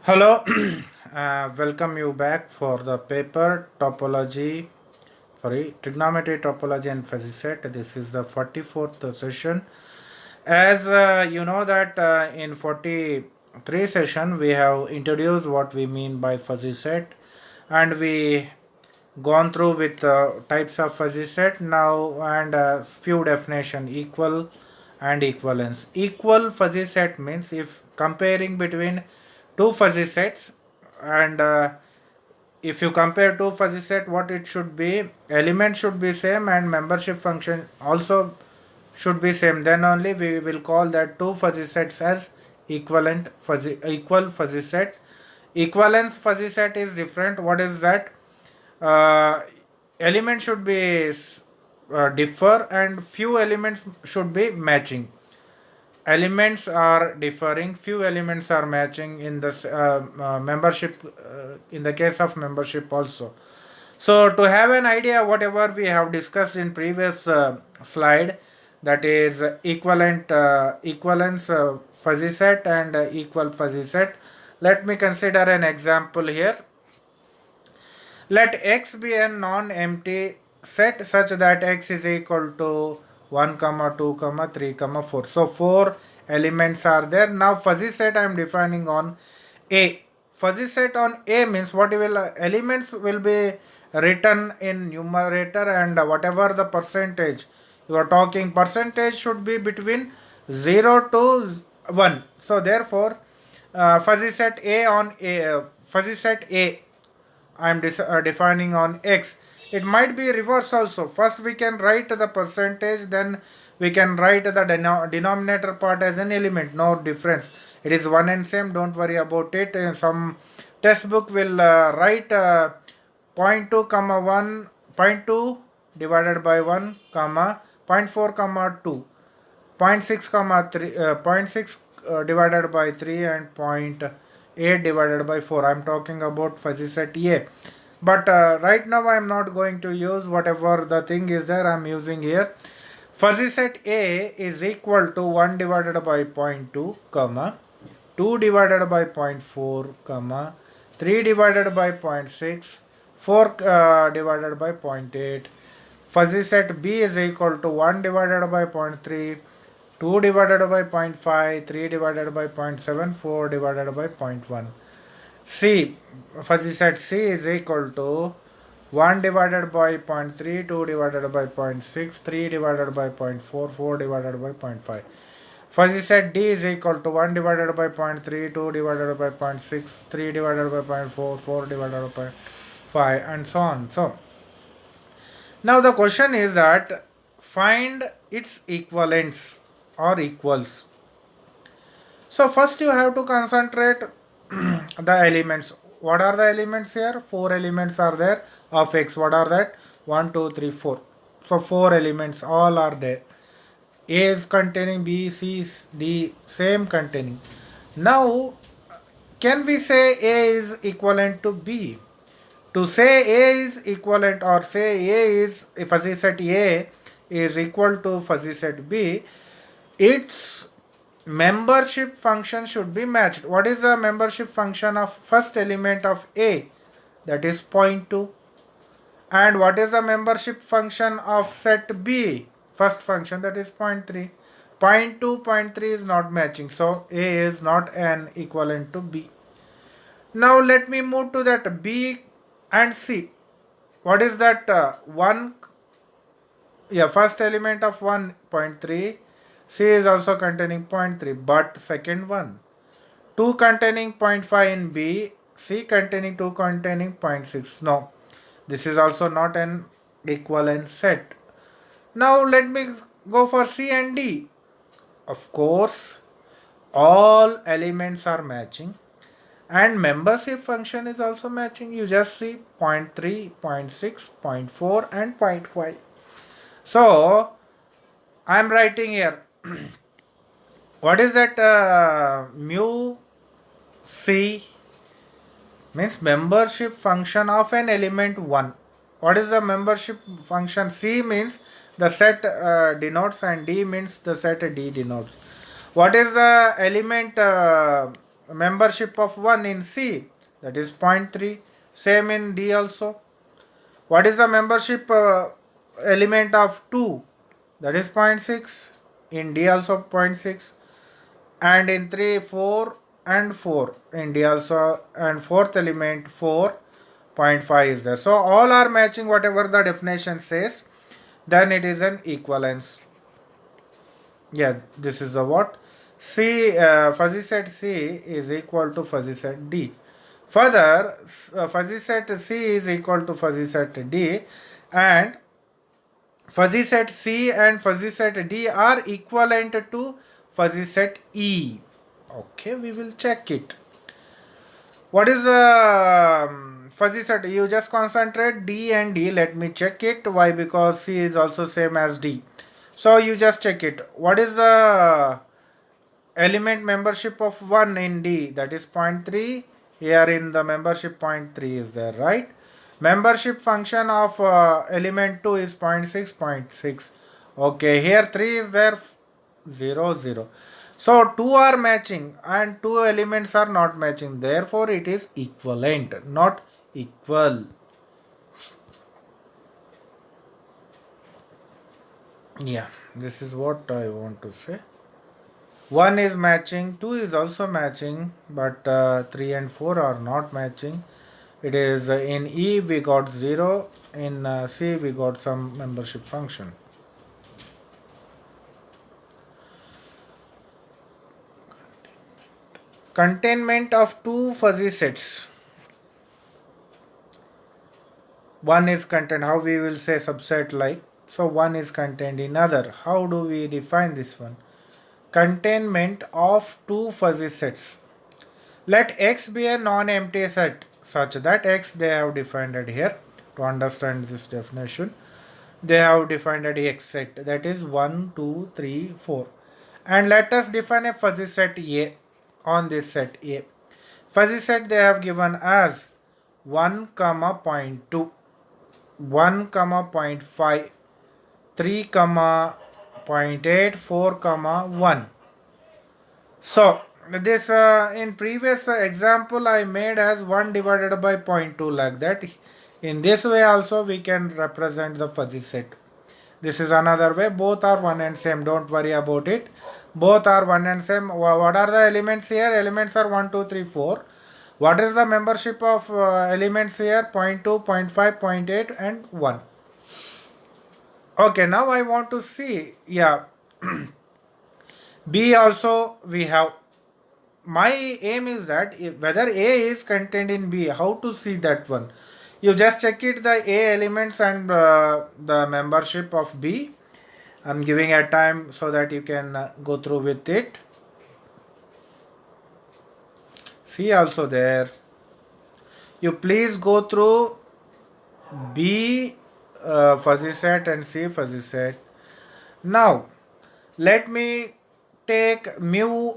Hello, welcome you back for the paper topology, trigonometry topology and fuzzy set. This is the 44th session. As you know that in 43 session we have introduced what we mean by fuzzy set, and we gone through with types of fuzzy set now, and few definition equal and equivalence. Equal fuzzy set means if comparing between two fuzzy sets, and if you compare two fuzzy set, what it should be, element should be same and membership function also should be same, then only we will call that two fuzzy sets as equal fuzzy set. Equivalence fuzzy set is different. What is that? uh, Elements should be differ, and few elements should be matching. Elements are differing, few elements are matching in the membership, in the case of membership also. So to have an idea whatever we have discussed in previous slide, that is equivalence fuzzy set and equal fuzzy set, let me consider an example here. Let x be a non-empty set such that x is equal to 1, comma 2, comma 3, comma 4. So 4 elements are there. Now fuzzy set I am defining on A. Fuzzy set on A means what will elements will be written in numerator, and whatever the percentage you are talking, percentage should be between 0 to 1. So therefore fuzzy set A on A, fuzzy set A I am defining on x. It might be reverse also. First we can write the percentage, then we can write the denominator part as an element. No difference. It is one and same. Don't worry about it. Some textbook will write zero point 0.2 comma 1 zero point 0.2 divided by 1 comma zero point 0.4 comma 2 zero point 0.6 comma 3 zero point 0.6 divided by 3 and zero point 0.8 divided by 4. I am talking about fuzzy set A. But right now I am not going to use whatever the thing is there. I am using here. Fuzzy set A is equal to 1 divided by zero point 0.2 comma 2 divided by zero point 0.4 comma 3 divided by zero point 0.6, 4 divided by zero point 0.8. Fuzzy set B is equal to 1 divided by zero point 0.3, 2 divided by zero point 0.5, 3 divided by zero point 0.7, 4 divided by zero point 0.1. C, fuzzy set C is equal to 1 divided by zero point 0.3, 2 divided by zero point 0.6, 3 divided by zero point 0.4, 4 divided by zero point 0.5. Fuzzy set D is equal to 1 divided by zero point 0.3, 2 divided by zero point 0.6, 3 divided by zero point 0.4, 4 divided by zero point 0.5, and so on. So now the question is that find its equivalents or equals. So first you have to concentrate the elements. What are the elements here? Four elements are there of x. What are that? 1, 2, 3, 4. So four elements all are there. A is containing B, C, D, same containing. Now can we say A is equivalent to B? To say A is equivalent, or say A is fuzzy set A is equal to fuzzy set B, its membership function should be matched. What is the membership function of first element of A? That is zero point 0.2. And what is the membership function of set B? First function, that is 0.3. 0.2, 0.3 is not matching. So A is not an equivalent to B. Now let me move to that B and C. What is that? 1, yeah, first element of 1.3. C is also containing 0.3, but second one 2 containing zero point 0.5 in B, C containing 2 containing zero point 0.6. No, this is also not an equivalent set. Now let me go for C and D. Of course, all elements are matching, and membership function is also matching. You just see 0.3, 0.6, 0.4 and 0.5. So I am writing here what is that mu C means membership function of an element 1. What is the membership function? C means the set denotes, and D means the set D denotes. What is the element membership of 1 in C, that is 0.3. Same in D also. What is the membership element of 2, that is 0.6. In D also 0.6. And in 3, 4 and 4 in D also, and fourth element 4.5 is there. So all are matching whatever the definition says, then it is an equivalence. Yeah, this is the what? C, fuzzy set C is equal to fuzzy set D. Further, fuzzy set C is equal to fuzzy set D, and fuzzy set C and fuzzy set D are equivalent to fuzzy set E. Okay, we will check it. What is the fuzzy set? You just concentrate D and D. Let me check it. Why? Because C is also same as D. So you just check it. What is the element membership of 1 in D? That is 0.3. Here in the membership 0.3 is there, right? Membership function of element 2 is 0.6, 0.6. Okay, here 3 is there, 0, 0. So 2 are matching and 2 elements are not matching. Therefore, it is equivalent, not equal. Yeah, this is what I want to say. 1 is matching, 2 is also matching, but 3 and 4 are not matching. It is in E we got 0, in C we got some membership function. Containment of two fuzzy sets. One is contained, how we will say subset like, so one is contained in other. How do we define this one? Containment of two fuzzy sets. Let X be a non-empty set such that X they have defined it here. To understand this definition, they have defined a X set, that is 1, 2, 3, 4. And let us define a fuzzy set A on this set A. Fuzzy set they have given as 1, 0.2, 1, 0.5, 3, 0.8, 4, 1. So this in previous example I made as 1 divided by 0.2 like that. In this way also we can represent the fuzzy set. This is another way. Both are one and same. Don't worry about it. Both are one and same. What are the elements here? Elements are 1, 2, 3, 4. What is the membership of elements here? 0.2, 0.5, 0.8 and 1. Okay, now I want to see. Yeah. B also we have. My aim is that whether A is contained in B, how to see that one? You just check it, the A elements and the membership of B. I'm giving a time so that you can go through with it. C also there. You please go through B fuzzy set and C fuzzy set. Now let me take mu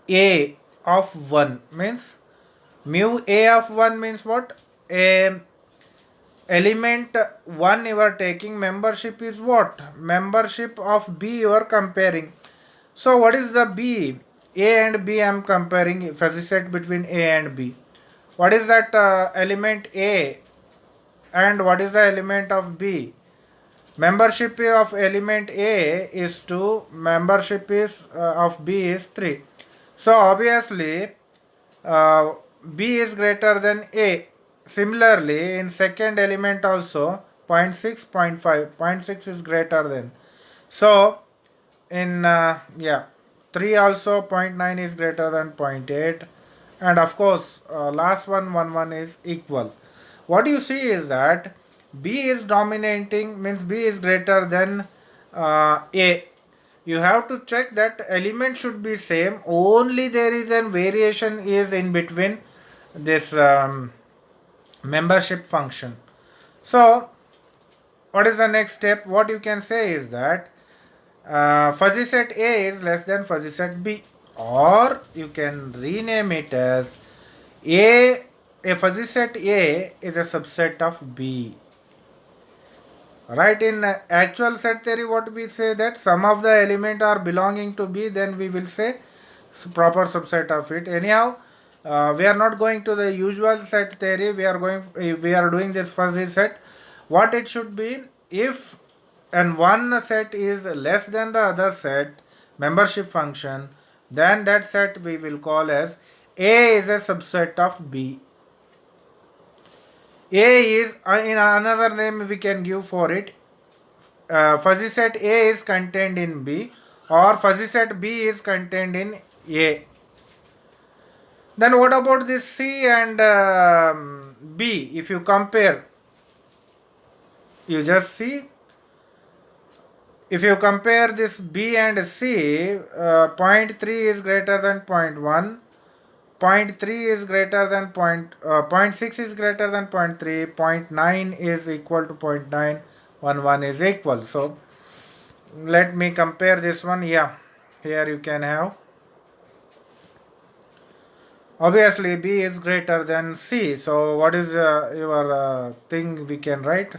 A of 1 means mu A of 1 means what? Element 1 you are taking, membership is what? Membership of B you are comparing. So what is the B? A and B I am comparing, fuzzy set between A and B. What is that element A and what is the element of B? Membership of element A is 2, membership is of B is 3. So obviously B is greater than A. Similarly in second element also 0.6, 0.5, 0.6 is greater than. So in 3 also 0.9 is greater than 0.8, and of course last one 1 is equal. What you see is that B is dominating, means B is greater than A. You have to check that element should be same, only there is a variation is in between this membership function. So what is the next step? What you can say is that fuzzy set A is less than fuzzy set B, or you can rename it as A. A fuzzy set A is a subset of B. Right, in actual set theory what we say that some of the element are belonging to B, then we will say proper subset of it. Anyhow, we are not going to the usual set theory. We are doing this fuzzy set. What it should be, if and one set is less than the other set membership function, then that set we will call as A is a subset of B. A is in another name we can give for it. Fuzzy set A is contained in B, or fuzzy set B is contained in A. Then what about this C and B? If you compare, you just see, if you compare this B and C, point 0.3 is greater than 0.1, point 0.3 is greater than point 6 is greater than point 0.3, point 0.9 is equal to 0.9, 1 is equal. So let me compare this one. Yeah, here you can have, obviously B is greater than C. So what is your thing we can write?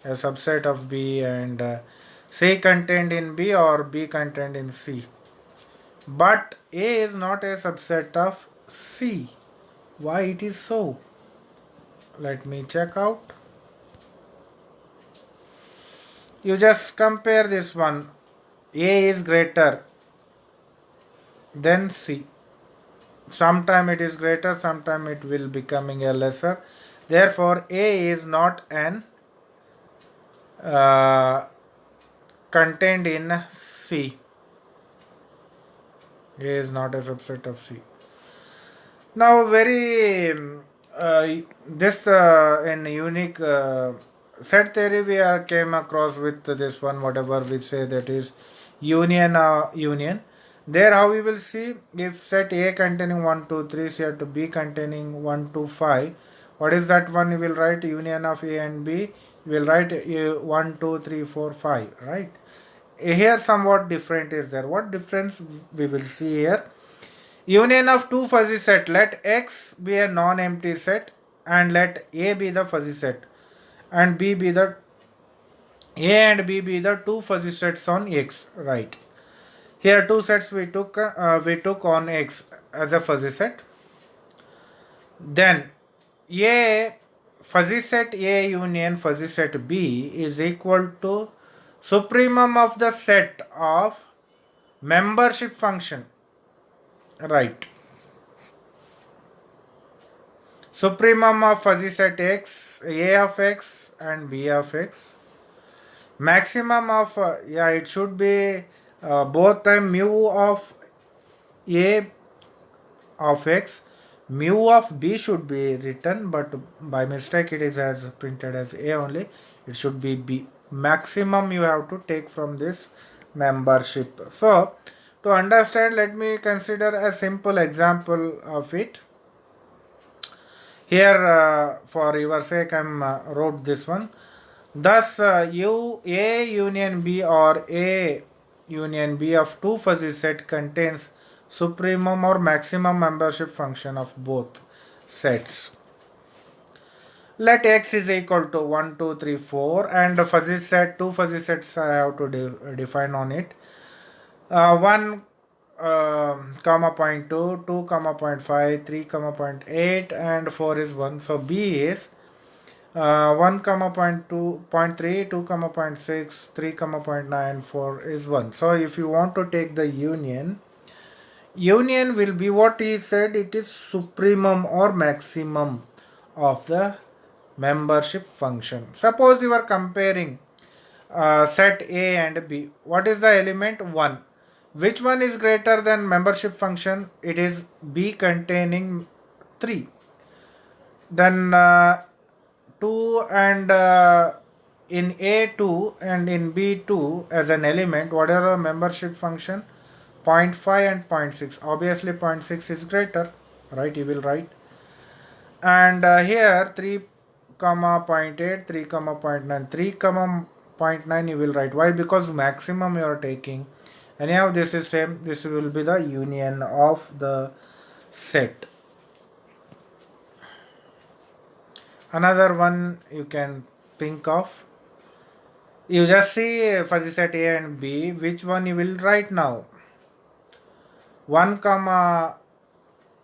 A subset of B, and C contained in B or B contained in C. But A is not a subset of C. Why it is so? Let me check out. You just compare this one. A is greater than C. Sometime it is greater, sometime it will becoming a lesser. Therefore, A is not an uh, contained in C. A is not a subset of C. Now, very this in unique set theory we are came across with this one, whatever we say, that is union. There how we will see, if set A containing 1 2 3 set B containing 1 2 5, what is that one? You will write union of A and B. You will write 1 2 3 4 5, right? Here somewhat different is there. What difference we will see here? Union of two fuzzy set. Let X be a non-empty set and let A be the fuzzy set, and B be the A and B be the two fuzzy sets on X. Right. Here two sets we took on X as a fuzzy set. Then A fuzzy set A union fuzzy set B is equal to supremum of the set of membership function. Right. Supremum of fuzzy set X, A of X and B of X. Maximum of, it should be both time mu of A of X, mu of B should be written, but by mistake it is as printed as A only. It should be B. Maximum you have to take from this membership. So to understand, let me consider a simple example of it. Here for your sake I wrote this one. Thus A union B or A union B of two fuzzy set contains supremum or maximum membership function of both sets. Let X is equal to 1 2 3 4 and the fuzzy set, two fuzzy sets I have to define on it. 1 comma point 2, 2 comma point 5, 3 comma point 8 and 4 is 1. So B is 1 comma point 2 point 3, 2 comma point 6, 3 comma point 9, 4 is 1. So if you want to take the union will be what he said, it is supremum or maximum of the membership function. Suppose you are comparing set A and B. What is the element? 1. Which one is greater than membership function? It is B containing 3. Then 2 and in A2 and in B2 as an element, what are the membership function? 0.5 and 0.6. Obviously 0.6 is greater, right? You will write. And here 3 comma 0.8, 3 comma 0.9, 3 comma 0.9 you will write. Why? Because maximum you are taking. Anyhow, this is same. This will be the union of the set. Another one you can think of. You just see fuzzy set A and B. Which one you will write now? 1 comma,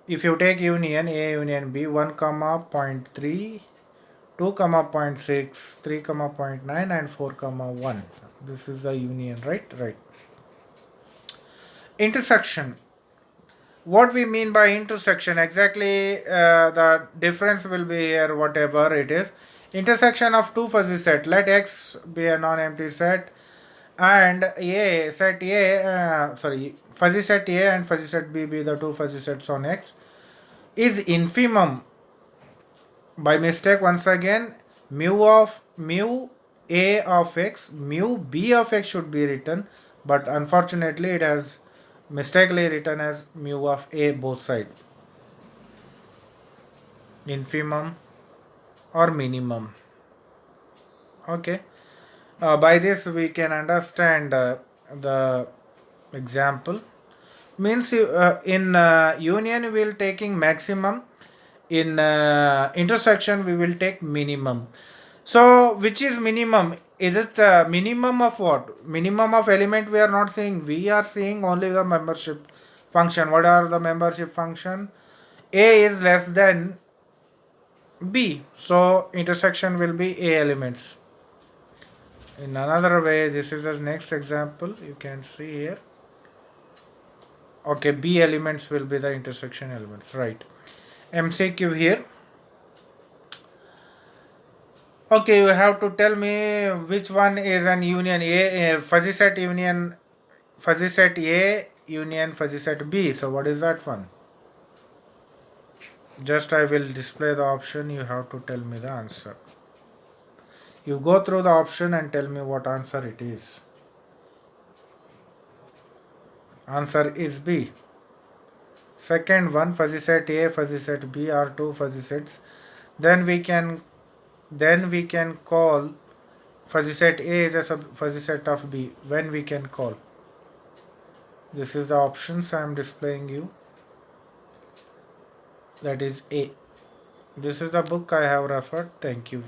if you take union A union B, 1 comma 0.3, 2 comma 0.6, 3 comma 0.9 and 4 comma 1. This is the union, right. Intersection. What we mean by intersection exactly, the difference will be here, whatever it is. Intersection of two fuzzy set, let X be a non-empty set and A set A, fuzzy set A and fuzzy set B be the two fuzzy sets on X, is infimum. By mistake, once again, mu A of X, mu B of X should be written, but unfortunately it has mistakenly written as mu of A both side. Infimum or minimum. Okay. By this we can understand the example. Means in union we will taking maximum, in intersection we will take minimum. So which is minimum? Is it minimum of what? Minimum of element we are not seeing. We are seeing only the membership function. What are the membership function? A is less than B. So intersection will be A elements. In another way, this is the next example. You can see here. Okay, B elements will be the intersection elements. Right. MCQ here. Okay, you have to tell me which one is an union A, fuzzy set union, fuzzy set A union fuzzy set B. So what is that one? Just I will display the option. You have to tell me the answer. You go through the option and tell me what answer it is. Answer is B. Second one, fuzzy set A, fuzzy set B are two fuzzy sets. Then we can call fuzzy set A is a fuzzy set of B. When we can call. This is the options I am displaying you. That is A. This is the book I have referred. Thank you.